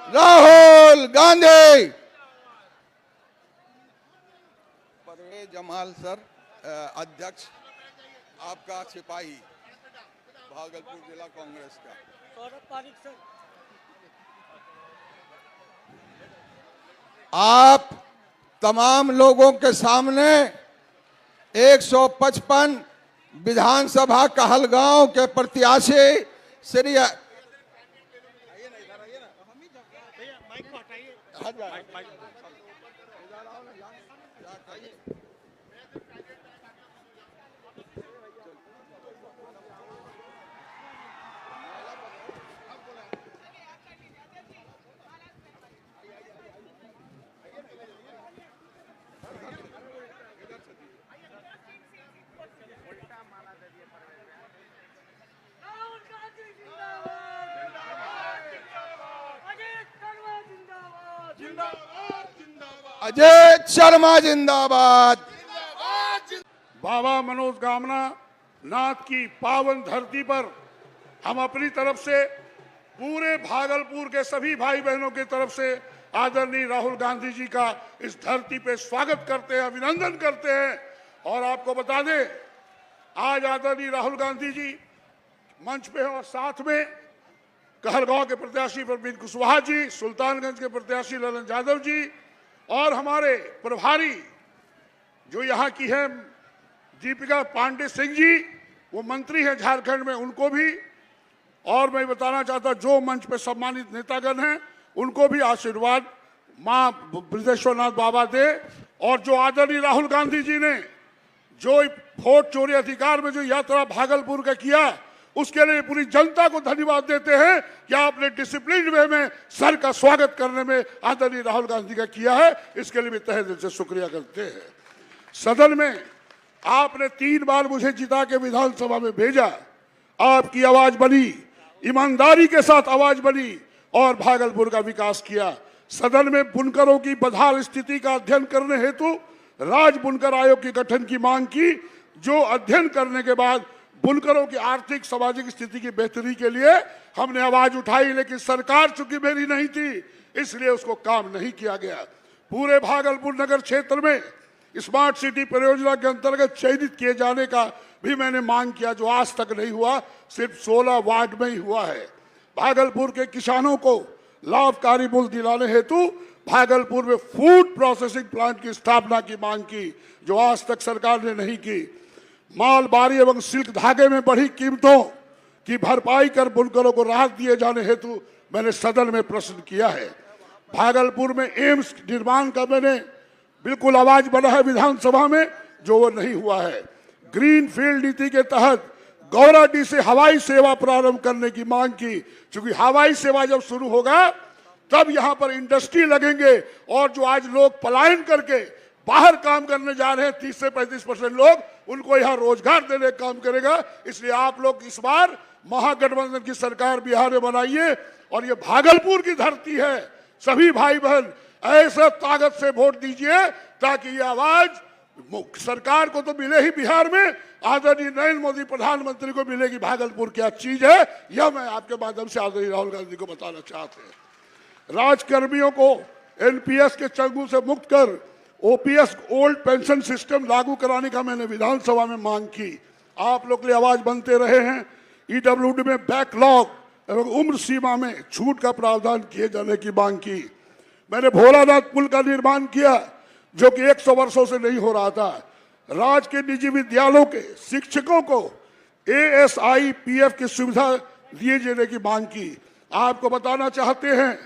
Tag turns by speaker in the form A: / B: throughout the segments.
A: Rahul Gandhi. Parvez Jamal sir, अध्यक्ष आपका सिपाही भागलपुर जिला कांग्रेस का। आप तमाम लोगों के सामने 155 विधानसभा कहलगांव के प्रत्याशी श्री अजय शर्मा जिंदाबाद।
B: बाबा मनोकामना नाथ की पावन धरती पर हम अपनी तरफ से पूरे भागलपुर के सभी भाई बहनों की तरफ से आदरणीय राहुल गांधी जी का इस धरती पे स्वागत करते हैं, अभिनंदन करते हैं। और आपको बता दें, आज आदरणीय राहुल गांधी जी मंच पे हैं और साथ में कहलगांव के प्रत्याशी परवीन कुशवाहा जी, सुल्तानगंज के प्रत्याशी ललन यादव जी और हमारे प्रभारी जो यहाँ की है दीपिका पांडे सिंह जी, वो मंत्री हैं झारखंड में, उनको भी। और मैं बताना चाहता जो मंच पे सम्मानित नेतागण हैं उनको भी आशीर्वाद माँ बृजेश्वरनाथ बाबा दे। और जो आदरणीय राहुल गांधी जी ने जो वोट चोरी अधिकार में जो यात्रा भागलपुर का किया, उसके लिए पूरी जनता को धन्यवाद देते हैं कि आपने डिसिप्लिन वे में सर का स्वागत करने में आदरणीय राहुल गांधी का किया है। इसके लिए भी तहे दिल से शुक्रिया करते हैं। सदन में आपने 3 बार मुझे जिता के विधानसभा में भेजा, आपकी आवाज बनी, ईमानदारी के साथ आवाज बनी और भागलपुर का विकास किया। सदन में बुनकरों की बदहाल स्थिति का अध्ययन करने हेतु राज बुनकर आयोग के गठन की मांग की, जो अध्ययन करने के बाद बुनकरों की आर्थिक सामाजिक स्थिति की बेहतरी के लिए हमने आवाज उठाई, लेकिन सरकार चूंकि मेरी नहीं थी इसलिए उसको काम नहीं किया गया। पूरे भागलपुर नगर क्षेत्र में स्मार्ट सिटी परियोजना के अंतर्गत चयनित किए जाने का भी मैंने मांग किया, जो आज तक नहीं हुआ, सिर्फ 16 वार्ड में ही हुआ है। भागलपुर के किसानों को लाभकारी मूल्य दिलाने हेतु भागलपुर में फूड प्रोसेसिंग प्लांट की स्थापना की मांग की, जो आज तक सरकार ने नहीं की। मालबारी एवं सिल्क धागे में बढ़ी कीमतों की भरपाई कर बुनकरों को राहत दिए जाने हेतु मैंने सदन में प्रश्न किया है। भागलपुर में एम्स निर्माण का मैंने बिल्कुल आवाज बढ़ा है विधानसभा में, जो वो नहीं हुआ है। ग्रीन फील्ड नीति के तहत गौराडी से हवाई सेवा प्रारंभ करने की मांग की, क्योंकि हवाई सेवा जब शुरू होगा तब यहाँ पर इंडस्ट्री लगेंगे और जो आज लोग पलायन करके बाहर काम करने जा रहे हैं 30 से 35% लोग, उनको यहाँ रोजगार देने का काम करेगा। इसलिए आप लोग इस बार महागठबंधन की सरकार बिहार में बनाइए और ये भागलपुर की धरती है। सभी भाई बहन ऐसा ताकत से वोट दीजिए ताकि ये आवाज सरकार को तो मिले ही बिहार में, आदरणीय नरेंद्र मोदी प्रधानमंत्री को मिलेगी भागलपुर क्या चीज है, यह मैं आपके माध्यम से आदरणीय राहुल गांधी को बताना चाहते हैं। राजकर्मियों को एनपीएस के चंगुल से मुक्त कर ओपीएस ओल्ड पेंशन सिस्टम लागू कराने का मैंने विधानसभा में मांग की। आप लोग के लिए आवाज बनते रहे हैं। ईडब्ल्यूडी में बैकलॉग एवं उम्र सीमा में छूट का प्रावधान किए जाने की मांग की। मैंने भोलानाथ पुल का निर्माण किया, जो कि 100 वर्षों से नहीं हो रहा था। राज्य के निजी विद्यालयों के शिक्षकों को ASIPF की सुविधा दिए जाने की मांग की। आपको बताना चाहते हैं,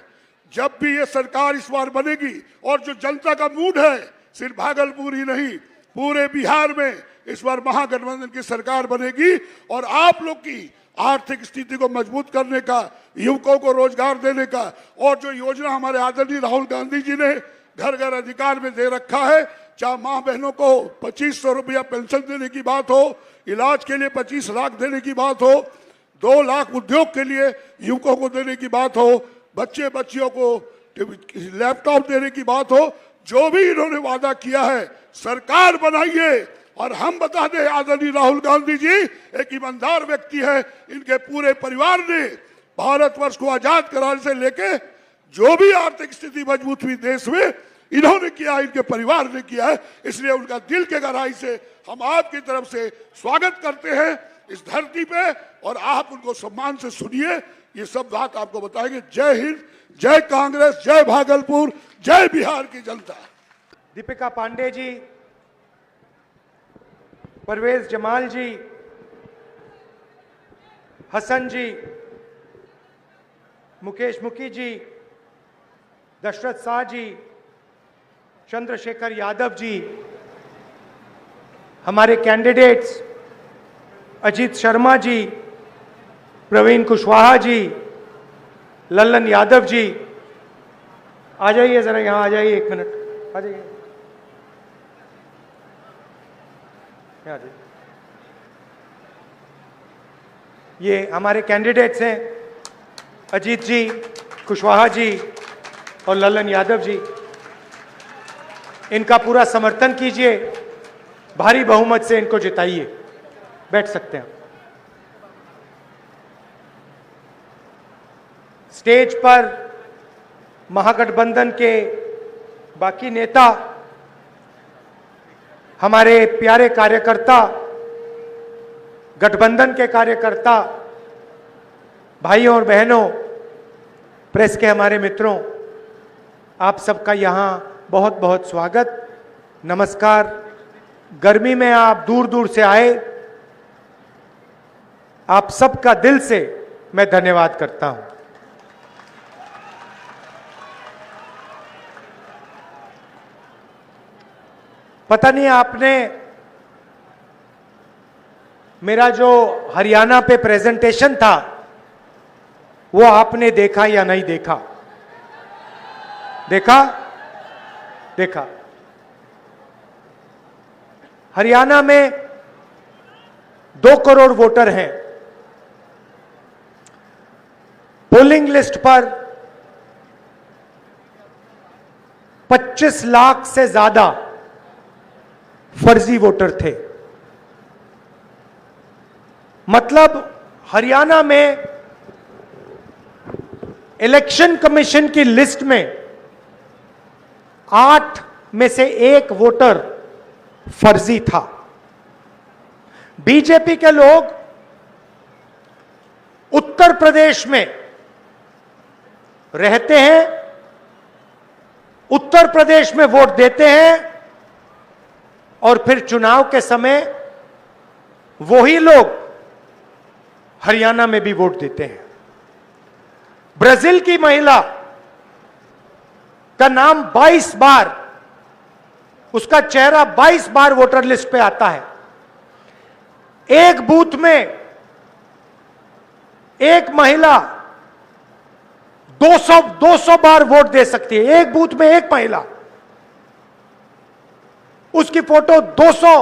B: जब भी ये सरकार इस बार बनेगी और जो जनता का मूड है, सिर्फ भागलपुर ही नहीं पूरे बिहार में इस बार महागठबंधन की सरकार बनेगी और आप लोग की आर्थिक स्थिति को मजबूत करने का, युवकों को रोजगार देने का और जो योजना हमारे आदरणीय राहुल गांधी जी ने घर घर अधिकार में दे रखा है, चाहे माँ बहनों को 2500 रुपया पेंशन देने की बात हो, इलाज के लिए 25 लाख देने की बात हो, 2 लाख उद्योग के लिए युवकों को देने की बात हो, बच्चे बच्चियों को लैपटॉप देने की बात हो, जो भी इन्होंने वादा किया है सरकार बनाइए। और हम बता दें, आदरणीय राहुल गांधी जी एक ईमानदार व्यक्ति है। इनके पूरे परिवार ने भारतवर्ष को आजाद कराने से लेके जो भी आर्थिक स्थिति मजबूत हुई देश में, इन्होंने किया, इनके परिवार ने किया है। इसलिए उनका दिल के गहराई से हम आपकी तरफ से स्वागत करते हैं इस धरती पे, और आप उनको सम्मान से सुनिए। ये सब बात आपको बताएंगे। जय हिंद, जय कांग्रेस, जय भागलपुर, जय बिहार की जनता।
C: दीपिका पांडे जी, परवेज जमाल जी, हसन जी, मुकेश मुकी जी, दशरथ शाह जी, चंद्रशेखर यादव जी, हमारे कैंडिडेट्स अजीत शर्मा जी, प्रवीण कुशवाहा जी, लल्लन यादव जी, आ जाइए जरा, यहां आ जाइए, 1 मिनट आ जाइए, यहाँ आ जाइए। ये हमारे कैंडिडेट्स हैं, अजीत जी, कुशवाहा जी और लल्लन यादव जी। इनका पूरा समर्थन कीजिए, भारी बहुमत से इनको जिताइए। बैठ सकते हैं। स्टेज पर महागठबंधन के बाकी नेता, हमारे प्यारे कार्यकर्ता, गठबंधन के कार्यकर्ता, भाइयों और बहनों, प्रेस के हमारे मित्रों, आप सबका यहां बहुत बहुत स्वागत, नमस्कार। गर्मी में आप दूर दूर से आए, आप सबका दिल से मैं धन्यवाद करता हूं। पता नहीं आपने मेरा जो हरियाणा पे प्रेजेंटेशन था वो आपने देखा या नहीं देखा? देखा? देखा। हरियाणा में 2 करोड़ वोटर हैं। पोलिंग लिस्ट पर 25 लाख से ज्यादा फर्जी वोटर थे। मतलब हरियाणा में इलेक्शन कमीशन की लिस्ट में 8 में से 1 वोटर फर्जी था। बीजेपी के लोग उत्तर प्रदेश में रहते हैं, उत्तर प्रदेश में वोट देते हैं और फिर चुनाव के समय वही लोग हरियाणा में भी वोट देते हैं। ब्राजील की महिला का नाम 22 बार, उसका चेहरा 22 बार वोटर लिस्ट पे आता है। एक बूथ में एक महिला 200 बार वोट दे सकती है। एक बूथ में एक महिला, उसकी फोटो 200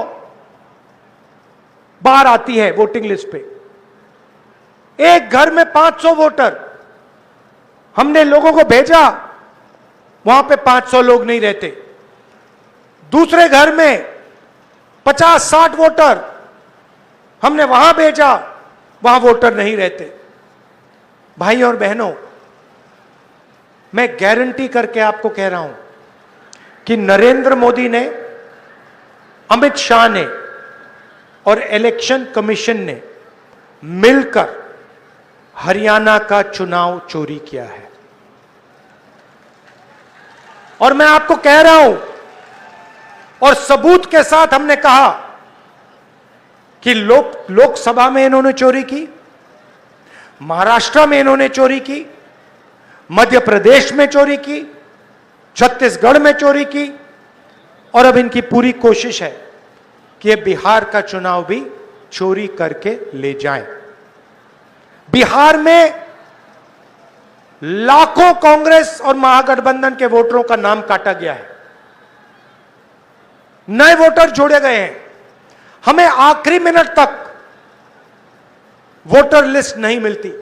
C: बार आती है वोटिंग लिस्ट पे। एक घर में 500 वोटर, हमने लोगों को भेजा, वहां पे 500 लोग नहीं रहते। दूसरे घर में 50-60 वोटर, हमने वहां भेजा, वहां वोटर नहीं रहते। भाई और बहनों, मैं गारंटी करके आपको कह रहा हूं कि नरेंद्र मोदी ने, अमित शाह ने और इलेक्शन कमीशन ने मिलकर हरियाणा का चुनाव चोरी किया है। और मैं आपको कह रहा हूं, और सबूत के साथ हमने कहा कि लोकसभा में इन्होंने चोरी की, महाराष्ट्र में इन्होंने चोरी की, मध्य प्रदेश में चोरी की, छत्तीसगढ़ में चोरी की, और अब इनकी पूरी कोशिश है कि ये बिहार का चुनाव भी चोरी करके ले जाएं। बिहार में लाखों कांग्रेस और महागठबंधन के वोटरों का नाम काटा गया है, नए वोटर जोड़े गए हैं। हमें आखिरी मिनट तक वोटर लिस्ट नहीं मिलती।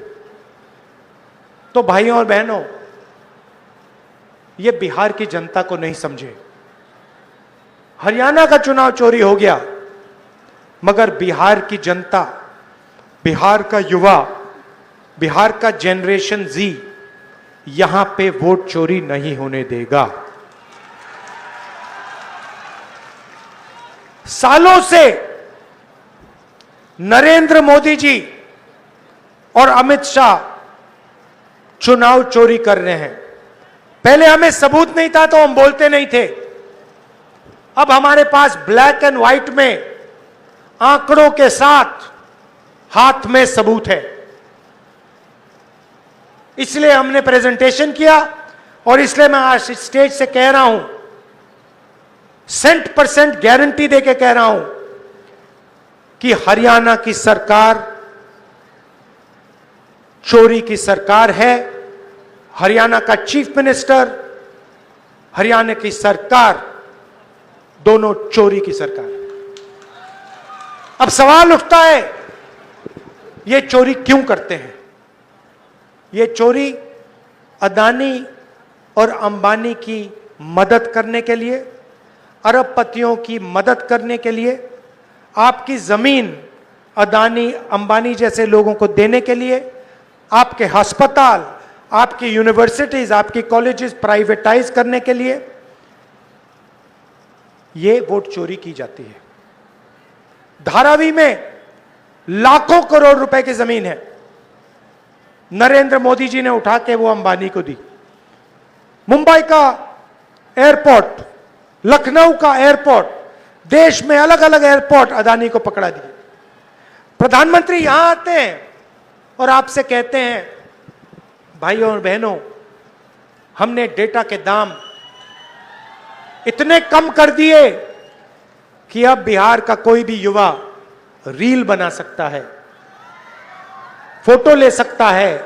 C: तो भाइयों और बहनों, यह बिहार की जनता को नहीं समझे। हरियाणा का चुनाव चोरी हो गया, मगर बिहार की जनता, बिहार का युवा, बिहार का जनरेशन जी यहां पे वोट चोरी नहीं होने देगा। सालों से नरेंद्र मोदी जी और अमित शाह चुनाव चोरी कर रहे हैं। पहले हमें सबूत नहीं था तो हम बोलते नहीं थे। अब हमारे पास ब्लैक एंड व्हाइट में आंकड़ों के साथ हाथ में सबूत है। इसलिए हमने प्रेजेंटेशन किया और इसलिए मैं आज स्टेज से कह रहा हूं, 100% गारंटी देके कह रहा हूं कि हरियाणा की सरकार चोरी की सरकार है। हरियाणा का चीफ मिनिस्टर, हरियाणा की सरकार दोनों चोरी की सरकार। अब सवाल उठता है, ये चोरी क्यों करते हैं? ये चोरी अदानी और अंबानी की मदद करने के लिए, अरबपतियों की मदद करने के लिए, आपकी जमीन अदानी अंबानी जैसे लोगों को देने के लिए, आपके अस्पताल, आपकी यूनिवर्सिटीज, आपकी कॉलेजेस प्राइवेटाइज करने के लिए ये वोट चोरी की जाती है। धारावी में लाखों करोड़ रुपए की जमीन है, नरेंद्र मोदी जी ने उठा के वो अंबानी को दी। मुंबई का एयरपोर्ट, लखनऊ का एयरपोर्ट, देश में अलग अलग एयरपोर्ट अदानी को पकड़ा दिए। प्रधानमंत्री यहां आते हैं और आपसे कहते हैं, भाइयों और बहनों, हमने डेटा के दाम इतने कम कर दिए कि अब बिहार का कोई भी युवा रील बना सकता है, फोटो ले सकता है,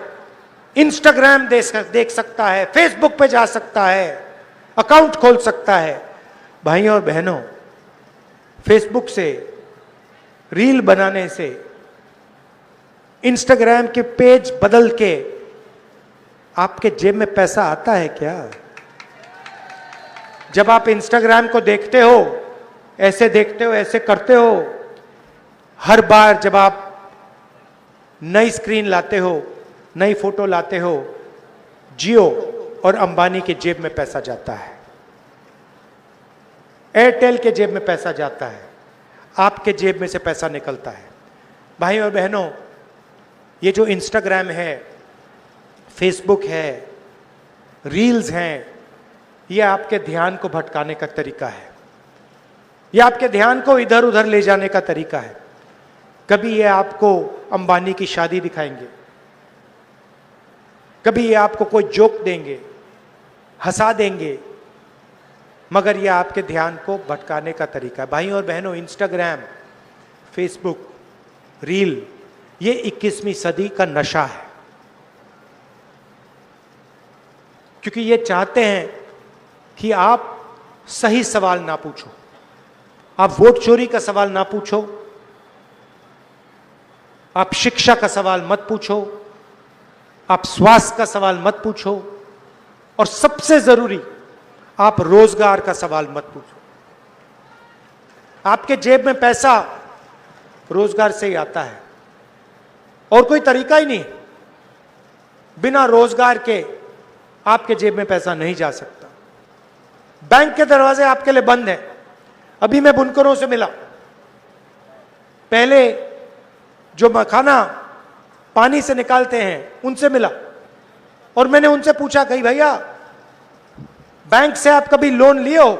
C: इंस्टाग्राम देख सकता है, फेसबुक पे जा सकता है, अकाउंट खोल सकता है। भाइयों और बहनों, फेसबुक से, रील बनाने से, इंस्टाग्राम के पेज बदल के आपके जेब में पैसा आता है क्या? जब आप इंस्टाग्राम को देखते हो, ऐसे देखते हो, ऐसे करते हो, हर बार जब आप नई स्क्रीन लाते हो, नई फोटो लाते हो, जियो और अंबानी के जेब में पैसा जाता है, एयरटेल के जेब में पैसा जाता है, आपके जेब में से पैसा निकलता है। भाइयों और बहनों, ये जो इंस्टाग्राम है, फेसबुक है, रील्स हैं, ये आपके ध्यान को भटकाने का तरीका है। ये आपके ध्यान को इधर उधर ले जाने का तरीका है। कभी ये आपको अंबानी की शादी दिखाएंगे, कभी ये आपको कोई जोक देंगे, हंसा देंगे, मगर ये आपके ध्यान को भटकाने का तरीका है। भाइयों और बहनों, इंस्टाग्राम, फेसबुक, रील, ये 21वीं सदी का नशा है। क्योंकि ये चाहते हैं कि आप सही सवाल ना पूछो, आप वोट चोरी का सवाल ना पूछो, आप शिक्षा का सवाल मत पूछो, आप स्वास्थ्य का सवाल मत पूछो, और सबसे जरूरी, आप रोजगार का सवाल मत पूछो। आपके जेब में पैसा रोजगार से ही आता है, और कोई तरीका ही नहीं। बिना रोजगार के आपके जेब में पैसा नहीं जा सकता। बैंक के दरवाजे आपके लिए बंद हैं। अभी मैं बुनकरों से मिला, पहले जो मखाना पानी से निकालते हैं उनसे मिला, और मैंने उनसे पूछा, कही भैया बैंक से आप कभी लोन लिए हो?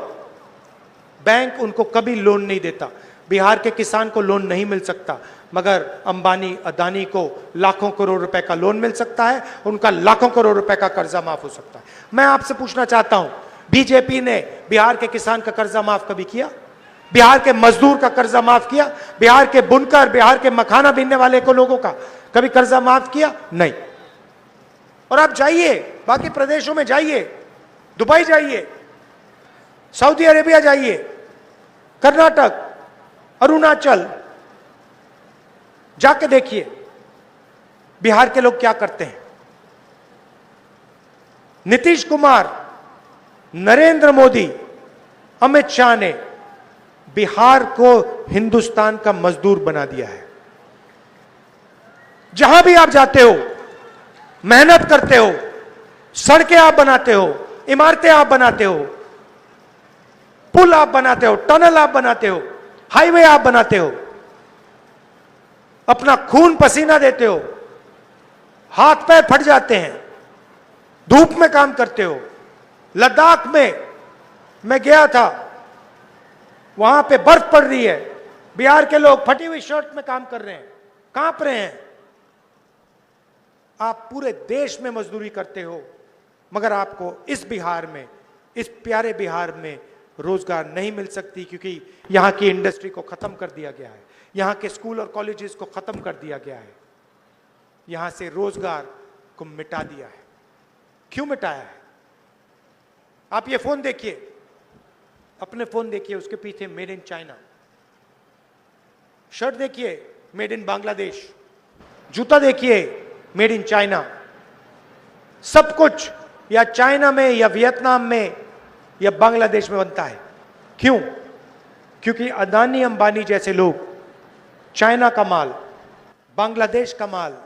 C: बैंक उनको कभी लोन नहीं देता। बिहार के किसान को लोन नहीं मिल सकता, मगर अंबानी अदानी को लाखों करोड़ रुपए का लोन मिल सकता है, उनका लाखों करोड़ रुपए का कर्जा माफ हो सकता है। मैं आपसे पूछना चाहता हूं, बीजेपी ने बिहार के किसान का कर्जा माफ कभी किया? बिहार के मजदूर का कर्जा माफ किया? बिहार के बुनकर, बिहार के मखाना बीनने वाले को लोगों का कभी कर्जा माफ किया? नहीं। और आप जाइए, बाकी प्रदेशों में जाइए, दुबई जाइए, सऊदी अरेबिया जाइए, कर्नाटक, अरुणाचल, जाके देखिए बिहार के लोग क्या करते हैं। नीतीश कुमार, नरेंद्र मोदी, अमित शाह ने बिहार को हिंदुस्तान का मजदूर बना दिया है। जहां भी आप जाते हो, मेहनत करते हो, सड़कें आप बनाते हो, इमारतें आप बनाते हो, पुल आप बनाते हो, टनल आप बनाते हो, हाईवे आप बनाते हो, अपना खून पसीना देते हो, हाथ पैर फट जाते हैं, धूप में काम करते हो। लद्दाख में मैं गया था, वहां पे बर्फ पड़ रही है, बिहार के लोग फटी हुई शर्ट में काम कर रहे हैं, कांप रहे हैं। आप पूरे देश में मजदूरी करते हो, मगर आपको इस बिहार में, इस प्यारे बिहार में रोजगार नहीं मिल सकती, क्योंकि यहां की इंडस्ट्री को खत्म कर दिया गया है, यहां के स्कूल और कॉलेजेस को खत्म कर दिया गया है, यहां से रोजगार को मिटा दिया है। क्यों मिटाया है? आप ये फोन देखिए, अपने फोन देखिए, उसके पीछे मेड इन चाइना, शर्ट देखिए मेड इन बांग्लादेश, जूता देखिए मेड इन चाइना। सब कुछ या चाइना में या वियतनाम में या बांग्लादेश में बनता है। क्यों? क्योंकि अदानी अंबानी जैसे लोग चाइना का माल, बांग्लादेश का माल,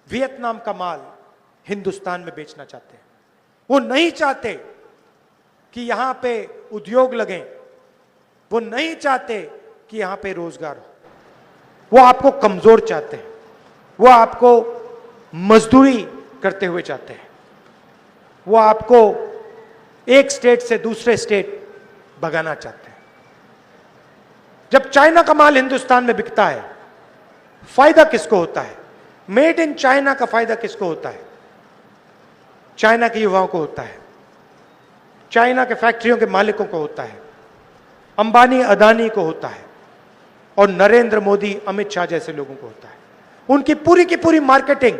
C: वियतनाम का माल हिंदुस्तान में बेचना चाहते हैं। वो नहीं चाहते कि यहां पे उद्योग लगें, वो नहीं चाहते कि यहां पे रोजगार हो। वो आपको कमजोर चाहते हैं, वो आपको मजदूरी करते हुए चाहते हैं, वो आपको एक स्टेट से दूसरे स्टेट भगाना चाहते हैं। जब चाइना का माल हिंदुस्तान में बिकता है, फायदा किसको होता है? मेड इन चाइना का फायदा किसको होता है? चाइना के युवाओं को होता है, चाइना के फैक्ट्रियों के मालिकों को होता है, अंबानी अदानी को होता है, और नरेंद्र मोदी अमित शाह जैसे लोगों को होता है। उनकी पूरी की पूरी मार्केटिंग,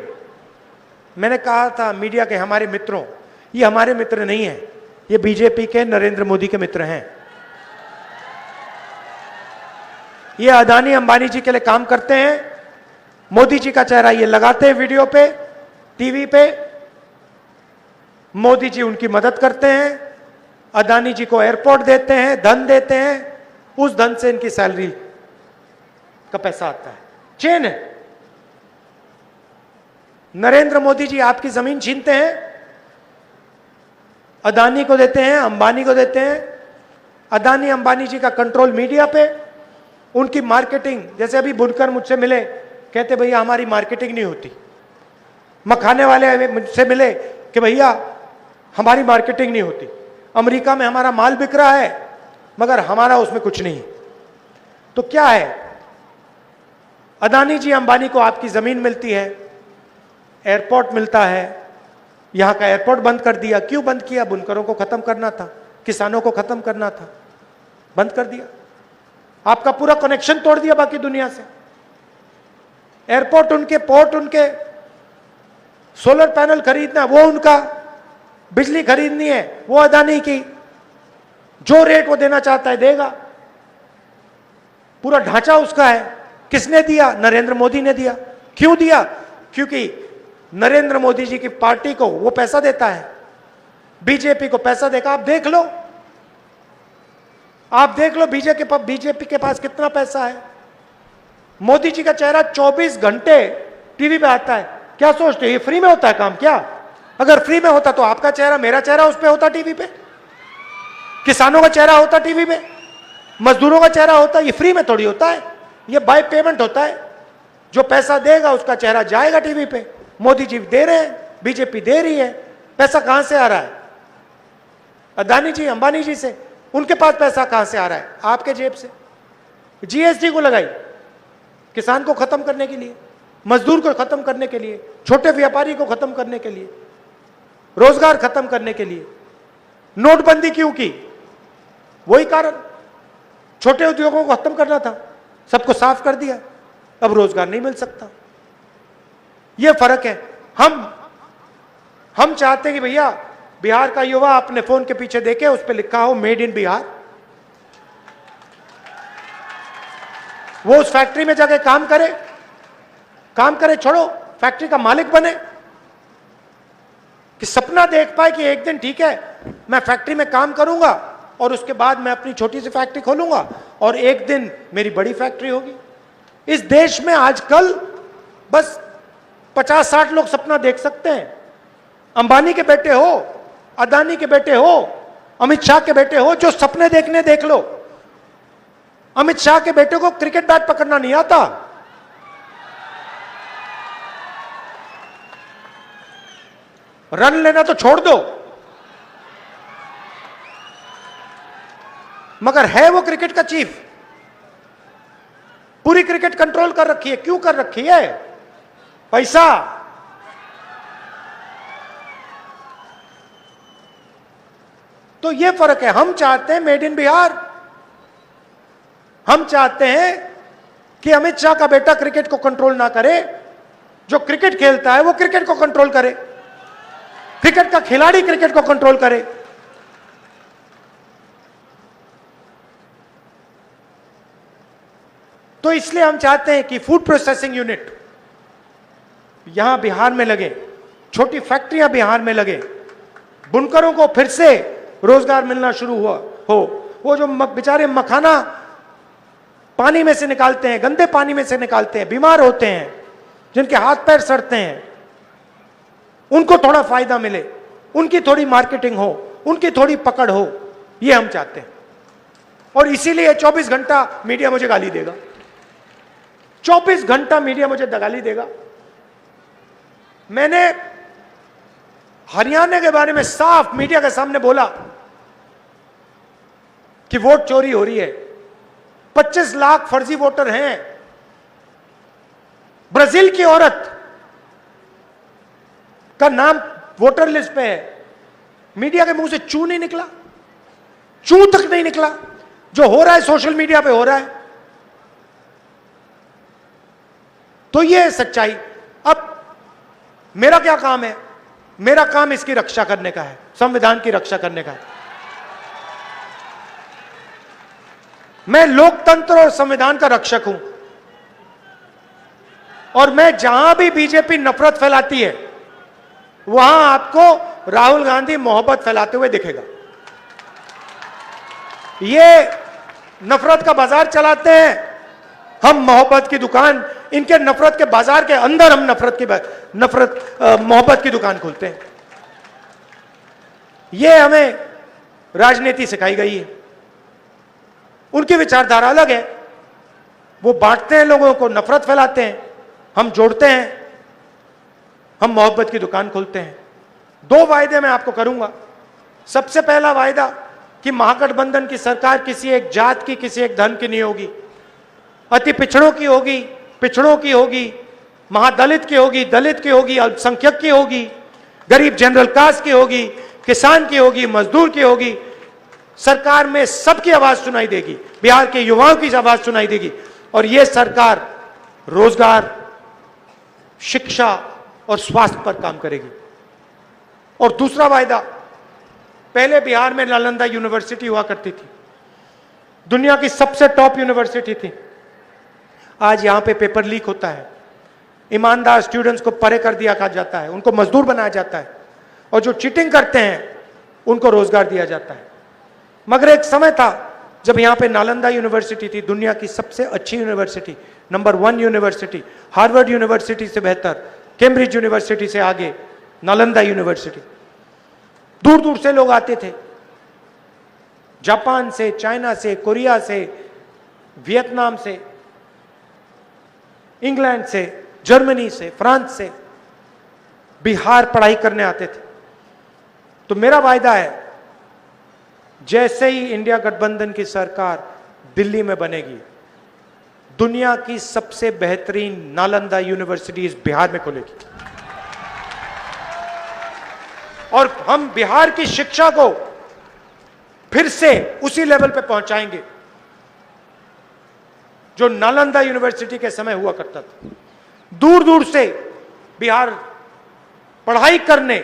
C: मैंने कहा था मीडिया के हमारे मित्रों, ये हमारे मित्र नहीं है, ये बीजेपी के नरेंद्र मोदी के मित्र हैं। ये अदानी अंबानी जी के लिए काम करते हैं। मोदी जी का चेहरा ये लगाते हैं वीडियो पे, टीवी पे, मोदी जी उनकी मदद करते हैं, अदानी जी को एयरपोर्ट देते हैं, धन देते हैं, उस धन से इनकी सैलरी का पैसा आता है। चेन है। नरेंद्र मोदी जी आपकी जमीन छीनते हैं, अदानी को देते हैं, अंबानी को देते हैं। अदानी अंबानी जी का कंट्रोल मीडिया पे, उनकी मार्केटिंग। जैसे अभी बुनकर मुझसे मिले, कहते भैया हमारी मार्केटिंग नहीं होती। मखाने वाले मुझसे मिले कि भैया हमारी मार्केटिंग नहीं होती, अमेरिका में हमारा माल बिक रहा है मगर हमारा उसमें कुछ नहीं। तो क्या है, अदानी जी अंबानी को आपकी जमीन मिलती है, एयरपोर्ट मिलता है, यहां का एयरपोर्ट बंद कर दिया। क्यों बंद किया? बुनकरों को खत्म करना था, किसानों को खत्म करना था, बंद कर दिया। आपका पूरा कनेक्शन तोड़ दिया बाकी दुनिया से। एयरपोर्ट उनके, पोर्ट उनके, सोलर पैनल खरीदना वो उनका, बिजली खरीदनी है वो अदानी की, जो रेट वो देना चाहता है देगा, पूरा ढांचा उसका है। किसने दिया? नरेंद्र मोदी ने दिया। क्यों दिया? क्योंकि नरेंद्र मोदी जी की पार्टी को वो पैसा देता है, बीजेपी को पैसा देगा। आप देख लो, आप देख लो बीजेपी के पास कितना पैसा है। मोदी जी का चेहरा 24 घंटे टीवी पे आता है। क्या सोचते हो ये फ्री में होता है काम क्या? अगर फ्री में होता तो आपका चेहरा, मेरा चेहरा उस पे होता टीवी पे, किसानों का चेहरा होता टीवी पे, मजदूरों का चेहरा होता। ये फ्री में थोड़ी होता है, ये बाय पेमेंट होता है। जो पैसा देगा उसका चेहरा जाएगा टीवी पे। मोदी जी दे रहे हैं, बीजेपी दे रही है। पैसा कहां से आ रहा है? अदानी जी अंबानी जी से। उनके पास पैसा कहां से आ रहा है? आपके जेब से। जीएसटी को लगाई किसान को खत्म करने के लिए, मजदूर को खत्म करने के लिए, छोटे व्यापारी को खत्म करने के लिए, रोजगार खत्म करने के लिए। नोटबंदी क्यों की? वही कारण, छोटे उद्योगों को खत्म करना था, सबको साफ कर दिया, अब रोजगार नहीं मिल सकता। यह फर्क है। हम चाहते हैं कि भैया बिहार का युवा अपने फोन के पीछे देखे, उस पर लिखा हो मेड इन बिहार, वो उस फैक्ट्री में जाके काम करे, छोड़ो फैक्ट्री का मालिक बने, कि सपना देख पाए कि एक दिन ठीक है मैं फैक्ट्री में काम करूंगा और उसके बाद मैं अपनी छोटी सी फैक्ट्री खोलूंगा और एक दिन मेरी बड़ी फैक्ट्री होगी। इस देश में आजकल बस 50-60 लोग सपना देख सकते हैं, अंबानी के बेटे हो, अदानी के बेटे हो, अमित शाह के बेटे हो, जो सपने देखने देख लो। अमित शाह के बेटे को क्रिकेट बैट पकड़ना नहीं आता। रन लेना तो छोड़ दो, मगर है वो क्रिकेट का चीफ। पूरी क्रिकेट कंट्रोल कर रखी है। क्यों कर रखी है? पैसा। तो ये फर्क है। हम चाहते हैं मेड इन बिहार। हम चाहते हैं कि अमित शाह का बेटा क्रिकेट को कंट्रोल ना करे, जो क्रिकेट खेलता है वो क्रिकेट को कंट्रोल करे, क्रिकेट का खिलाड़ी क्रिकेट को कंट्रोल करे। तो इसलिए हम चाहते हैं कि फूड प्रोसेसिंग यूनिट यहां बिहार में लगे, छोटी फैक्ट्रियां बिहार में लगे, बुनकरों को फिर से रोजगार मिलना शुरू हो। वो जो बेचारे मखाना पानी में से निकालते हैं, गंदे पानी में से निकालते हैं, बीमार होते हैं, जिनके हाथ पैर सड़ते हैं, उनको थोड़ा फायदा मिले, उनकी थोड़ी मार्केटिंग हो, उनकी थोड़ी पकड़ हो, ये हम चाहते हैं। और इसीलिए 24 घंटा मीडिया मुझे गाली देगा। 24 घंटा मीडिया मुझे गाली देगा। मैंने हरियाणा के बारे में साफ मीडिया के सामने बोला कि वोट चोरी हो रही है, 25 लाख फर्जी वोटर हैं। ब्राजील की औरत का नाम वोटर लिस्ट पे है, मीडिया के मुंह से चू नहीं निकला, चू तक नहीं निकला। जो हो रहा है सोशल मीडिया पे हो रहा है। तो ये है सच्चाई। अब मेरा क्या काम है? मेरा काम इसकी रक्षा करने का है, संविधान की रक्षा करने का है। मैं लोकतंत्र और संविधान का रक्षक हूं, और मैं जहां भी बीजेपी नफरत फैलाती है वहां आपको राहुल गांधी मोहब्बत फैलाते हुए दिखेगा। ये नफरत का बाजार चलाते हैं, हम मोहब्बत की दुकान, इनके नफरत के बाजार के अंदर हम मोहब्बत की दुकान खोलते हैं। ये हमें राजनीति सिखाई गई है। उनकी विचारधारा अलग है। वो बांटते हैं लोगों को, नफरत फैलाते हैं, हम जोड़ते हैं, हम मोहब्बत की दुकान खोलते हैं। 2 वायदे मैं आपको करूंगा। सबसे पहला वायदा कि महागठबंधन की सरकार किसी एक जात की, किसी एक धर्म की नहीं होगी। अति पिछड़ों की होगी, पिछड़ों की होगी, महादलित की होगी, दलित की होगी, अल्पसंख्यक की होगी, गरीब जनरल कास्ट की होगी, किसान की होगी, मजदूर की होगी। सरकार में सबकी आवाज सुनाई देगी, बिहार के युवाओं की आवाज सुनाई देगी। और यह सरकार रोजगार, शिक्षा और स्वास्थ्य पर काम करेगी। और दूसरा वायदा, पहले बिहार में नालंदा यूनिवर्सिटी हुआ करती थी, दुनिया की सबसे टॉप यूनिवर्सिटी थी। आज यहां पे पेपर लीक होता है, ईमानदार स्टूडेंट्स को परे कर दिया जाता है, उनको मजदूर बनाया जाता है, और जो चीटिंग करते हैं उनको रोजगार दिया जाता है। मगर एक समय था जब यहां पे नालंदा यूनिवर्सिटी थी, दुनिया की सबसे अच्छी university, number 1 university, Harvard university से बेहतर, कैम्ब्रिज यूनिवर्सिटी से आगे नालंदा यूनिवर्सिटी। दूर दूर से लोग आते थे, जापान से, चाइना से, कोरिया से, वियतनाम से, इंग्लैंड से, जर्मनी से, फ्रांस से बिहार पढ़ाई करने आते थे। तो मेरा वायदा है, जैसे ही इंडिया गठबंधन की सरकार दिल्ली में बनेगी, दुनिया की सबसे बेहतरीन नालंदा यूनिवर्सिटी इस बिहार में खुलेगी। और हम बिहार की शिक्षा को फिर से उसी लेवल पे पहुंचाएंगे जो नालंदा यूनिवर्सिटी के समय हुआ करता था। दूर दूर से बिहार पढ़ाई करने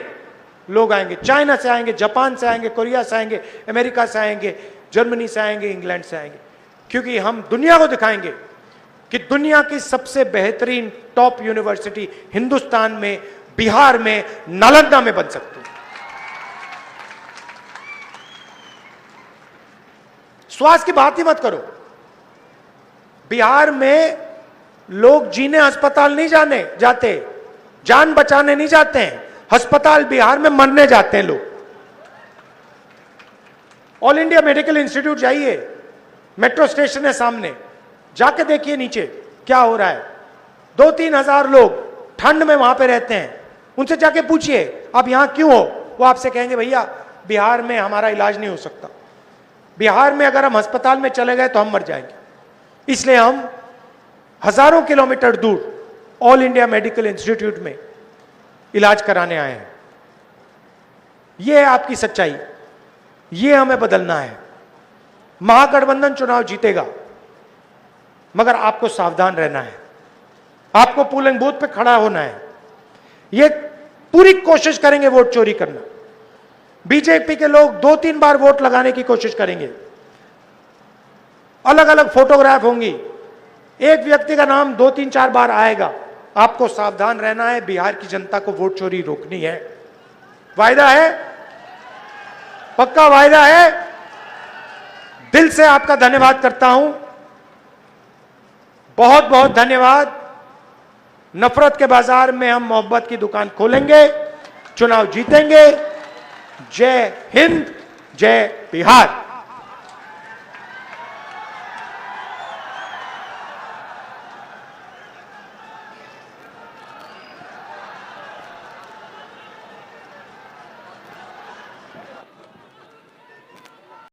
C: लोग आएंगे, चाइना से आएंगे, जापान से आएंगे, कोरिया से आएंगे, अमेरिका से आएंगे, जर्मनी से आएंगे, इंग्लैंड से आएंगे, क्योंकि हम दुनिया को दिखाएंगे कि दुनिया की सबसे बेहतरीन टॉप यूनिवर्सिटी हिंदुस्तान में, बिहार में, नालंदा में बन सकती है। स्वास्थ्य की बात ही मत करो। बिहार में लोग जीने अस्पताल नहीं जाते, जान बचाने नहीं जाते हैं, अस्पताल बिहार में मरने जाते हैं लोग। ऑल इंडिया मेडिकल इंस्टीट्यूट जाइए, मेट्रो स्टेशन है सामने, जाके देखिए नीचे क्या हो रहा है। 2-3 हजार लोग ठंड में वहां पे रहते हैं, उनसे जाके पूछिए आप यहां क्यों हो, वो आपसे कहेंगे भैया बिहार में हमारा इलाज नहीं हो सकता, बिहार में अगर हम अस्पताल में चले गए तो हम मर जाएंगे, इसलिए हम हजारों किलोमीटर दूर ऑल इंडिया मेडिकल इंस्टीट्यूट में इलाज कराने आए हैं। यह है आपकी सच्चाई, ये हमें बदलना है। महागठबंधन चुनाव जीतेगा, मगर आपको सावधान रहना है, आपको पोलिंग बूथ पे खड़ा होना है। ये पूरी कोशिश करेंगे वोट चोरी करना। बीजेपी के लोग 2-3 बार वोट लगाने की कोशिश करेंगे, अलग अलग फोटोग्राफ होंगी, एक व्यक्ति का नाम 2-3-4 बार आएगा। आपको सावधान रहना है, बिहार की जनता को वोट चोरी रोकनी है। वायदा है, पक्का वायदा है। दिल से आपका धन्यवाद करता हूं, बहुत बहुत धन्यवाद। नफरत के बाजार में हम मोहब्बत की दुकान खोलेंगे, चुनाव जीतेंगे। जय हिंद, जय बिहार।